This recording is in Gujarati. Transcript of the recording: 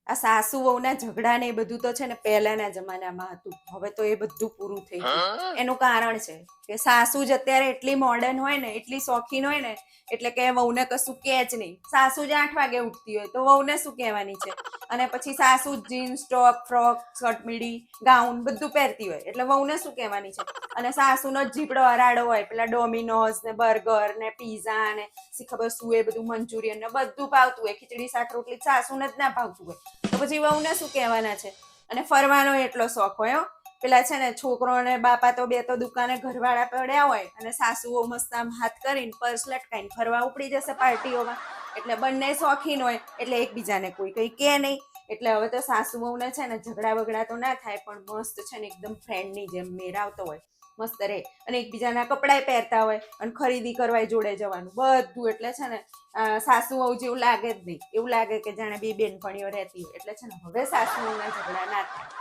આ સાસુ વહુના ઝઘડા ને એ બધું તો છે ને પહેલાના જમાનામાં હતું. હવે તો એ બધું પૂરું થઈ ગયું. એનું કારણ છે કે સાસુ જ અત્યારે એટલી મોડર્ન હોય ને, એટલી શોખીન હોય ને, એટલે કે વહુને કશું કે જ નહીં. સાસુ જ 8 વાગે ઉઠતી હોય તો વહુને શું કહેવાની છે? અને પછી સાસુ જીન્સ ટોપ ફ્રોક શર્ટમીડી ગાઉન બધું પહેરતી હોય એટલે વહુને શું કહેવાની છે? અને સાસુનો જ જીપડો હરાડો હોય, પેલા ડોમિનોઝ ને બર્ગર ને પીઝા ને ખબર શું એ બધું મંચુરિયન ને બધું ભાવતું હોય. ખીચડી શાક રોટલી સાસુને જ ના ભાવતું હોય તો પછી વહુને શું કહેવાના છે? અને ફરવાનો એટલો શોખ હોય. પેલા છે ને છોકરો અને બાપા તો બે તો દુકાને ઘરવાળા પડ્યા હોય અને સાસુઓ મસ્ત આમ હાથ કરીને પર્સ લટકાઈને ફરવા ઉપડી જશે પાર્ટીઓમાં. એટલે બંને શોખીન હોય એટલે એકબીજાને કોઈ કઈ કે નહીં. એટલે હવે તો સાસુ વહુને છે ને ઝઘડા બગડા તો ના થાય, પણ મસ્ત છે ને એકદમ ફ્રેન્ડની જેમ મેર આવતો હોય, મસ્ત રહે. અને એકબીજાના કપડાય પહેરતા હોય અને ખરીદી કરવા જોડે જવાનું બધું. એટલે છે ને સાસુ વહુ જેવું લાગે જ નહીં. એવું લાગે કે જાણે બે બેનપણીઓ રહેતી હોય. એટલે છે ને હવે સાસુ વહુના ઝઘડા ના થાય.